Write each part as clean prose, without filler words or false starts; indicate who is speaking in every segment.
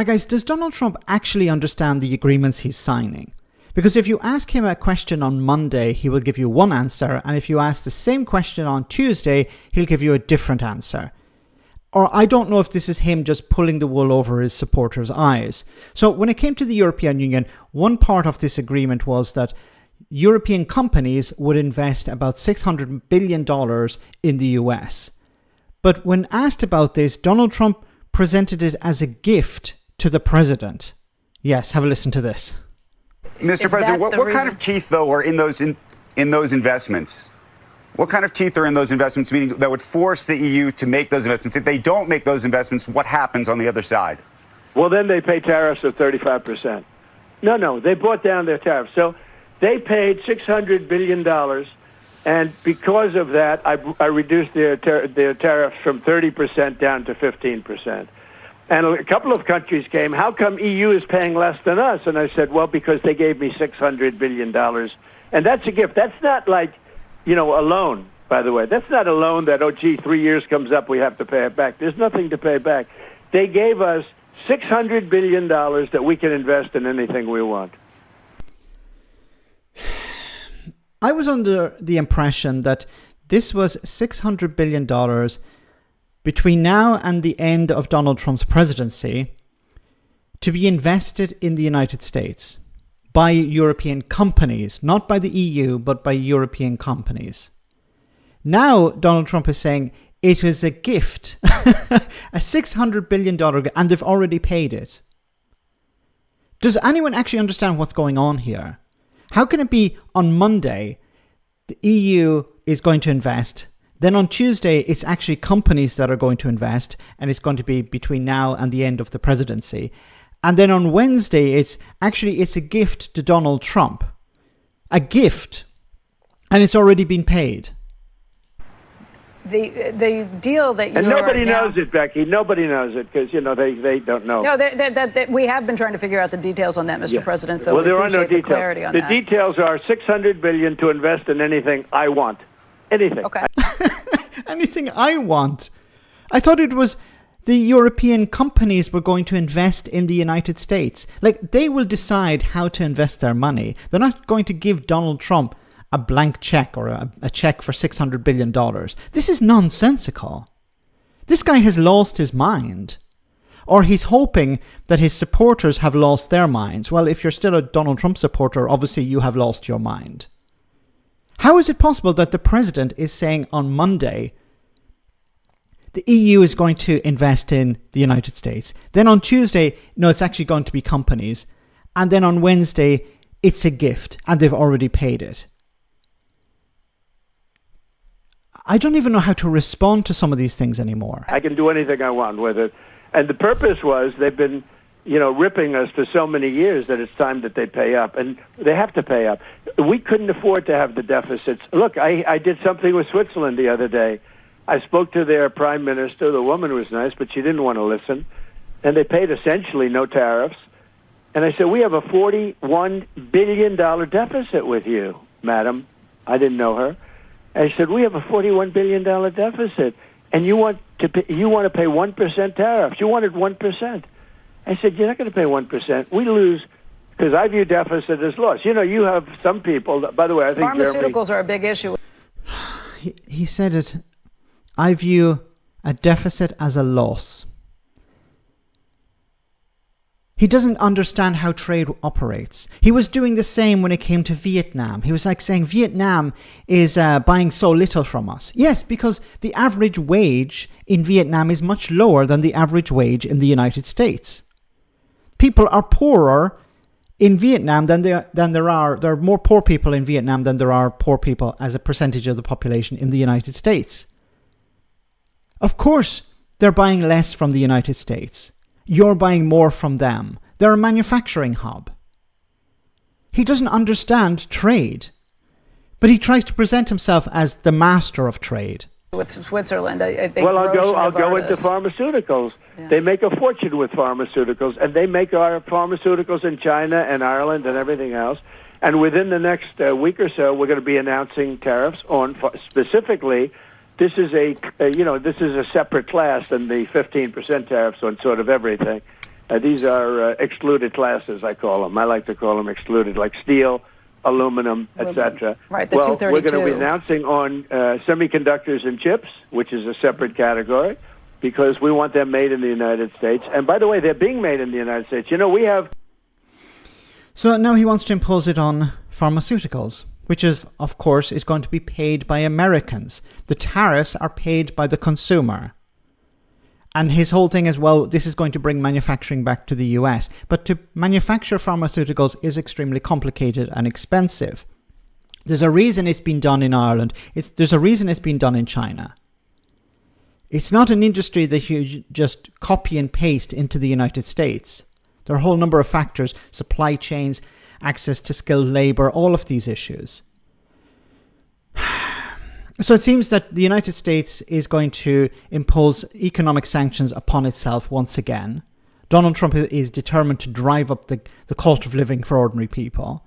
Speaker 1: Hi guys, does Donald Trump actually understand the agreements he's signing? Because if you ask him a question on Monday, he will give you one answer, and if you ask the same question on Tuesday, he'll give you a different answer. Or I don't know if this is him just pulling the wool over his supporters' eyes. So when it came to the European Union, one part of this agreement was that European companies would invest about $600 billion in the US. But when asked about this, Donald Trump presented it as a gift to the president. Yes, have a listen to this.
Speaker 2: Mr. President, what kind of teeth, though, are in those investments? What kind of teeth are in those investments, meaning that would force the EU to make those investments? If they don't make those investments, what happens on the other side?
Speaker 3: Well, then they pay tariffs of 35%. No, they brought down their tariffs. So they paid $600 billion, and because of that, I reduced their tariffs from 30% down to 15%. And a couple of countries came, how come EU is paying less than us? And I said, well, because they gave me $600 billion. And that's a gift. That's not like, a loan, by the way. That's not a loan that, 3 years comes up, we have to pay it back. There's nothing to pay back. They gave us $600 billion that we can invest in anything we want.
Speaker 1: I was under the impression that this was $600 billion between now and the end of Donald Trump's presidency to be invested in the United States by European companies, not by the EU, but by European companies. Now, Donald Trump is saying it is a gift, a $600 billion, and they've already paid it. Does anyone actually understand what's going on here? How can it be on Monday, the EU is going to invest, then on Tuesday, it's actually companies that are going to invest, and it's going to be between now and the end of the presidency. And then on Wednesday, it's a gift to Donald Trump. A gift. And it's already been paid.
Speaker 4: The deal that
Speaker 3: and nobody knows it, Becky. Nobody knows it because they don't know.
Speaker 4: No, we have been trying to figure out the details on that, Mr. President. So
Speaker 3: well, there are no details.
Speaker 4: The clarity on
Speaker 3: the
Speaker 4: that.
Speaker 3: Details are $600 billion to invest in anything I want. Anything.
Speaker 4: Okay.
Speaker 1: Anything I want. I thought it was the European companies were going to invest in the United States. Like, they will decide how to invest their money. They're not going to give Donald Trump a blank check or a check for $600 billion. This is nonsensical. This guy has lost his mind. Or he's hoping that his supporters have lost their minds. Well, if you're still a Donald Trump supporter, obviously you have lost your mind. How is it possible that the president is saying on Monday the EU is going to invest in the United States? Then on Tuesday, no, it's actually going to be companies. And then on Wednesday, it's a gift and they've already paid it. I don't even know how to respond to some of these things anymore.
Speaker 3: I can do anything I want with it. And the purpose was they've been ripping us for so many years that it's time that they pay up. And they have to pay up. We couldn't afford to have the deficits. Look, I did something with Switzerland the other day. I spoke to their prime minister. The woman was nice, but she didn't want to listen. And they paid essentially no tariffs. And I said, we have a $41 billion deficit with you, madam. I didn't know her. I said, we have a $41 billion deficit. And you want to pay 1% tariffs. You wanted 1%. I said, you're not going to pay 1%. We lose, because I view deficit as loss. You have some people, by the way, I think
Speaker 4: pharmaceuticals are a big issue.
Speaker 1: He said it, I view a deficit as a loss. He doesn't understand how trade operates. He was doing the same when it came to Vietnam. He was like saying Vietnam is buying so little from us. Yes, because the average wage in Vietnam is much lower than the average wage in the United States. People are poorer in Vietnam there are more poor people in Vietnam than there are poor people as a percentage of the population in the United States. Of course, they're buying less from the United States. You're buying more from them. They're a manufacturing hub. He doesn't understand trade, but he tries to present himself as the master of trade.
Speaker 4: With Switzerland, I think.
Speaker 3: Well, I'll go into pharmaceuticals. Yeah. They make a fortune with pharmaceuticals, and they make our pharmaceuticals in China and Ireland and everything else. And within the next week or so, we're going to be announcing tariffs on specifically. This is a separate class than the 15% tariffs on sort of everything. These are excluded classes, I call them. I like to call them excluded, like steel, aluminum, etc.
Speaker 4: Right, the
Speaker 3: well,
Speaker 4: 232.
Speaker 3: We're going to be announcing on semiconductors and chips, which is a separate category, because we want them made in the United States. And by the way, they're being made in the United States. You know, we have...
Speaker 1: So now he wants to impose it on pharmaceuticals, which is, of course, is going to be paid by Americans. The tariffs are paid by the consumer. And his whole thing is, well, this is going to bring manufacturing back to the US. But to manufacture pharmaceuticals is extremely complicated and expensive. There's a reason it's been done in Ireland. There's a reason it's been done in China. It's not an industry that you just copy and paste into the United States. There are a whole number of factors, supply chains, access to skilled labor, all of these issues. So it seems that the United States is going to impose economic sanctions upon itself once again. Donald Trump is determined to drive up the cost of living for ordinary people.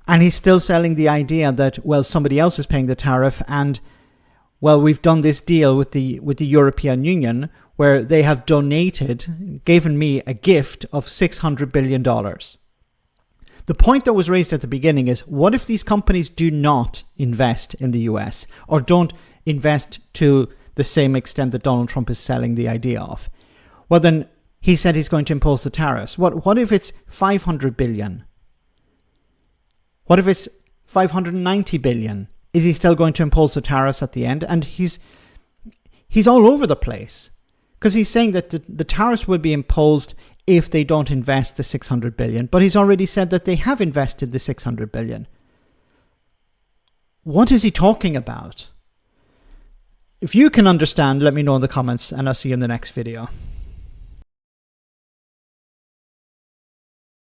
Speaker 1: And he's still selling the idea that, well, somebody else is paying the tariff and, well, we've done this deal with the European Union where they have given me a gift of $600 billion. The point that was raised at the beginning is, what if these companies do not invest in the US or don't invest to the same extent that Donald Trump is selling the idea of? Well, then he said he's going to impose the tariffs. What if it's 500 billion? What if it's 590 billion? Is he still going to impose the tariffs at the end? And he's all over the place because he's saying that the tariffs will be imposed if they don't invest the 600 billion. But he's already said that they have invested the 600 billion. What is he talking about? If you can understand, let me know in the comments and I'll see you in the next video.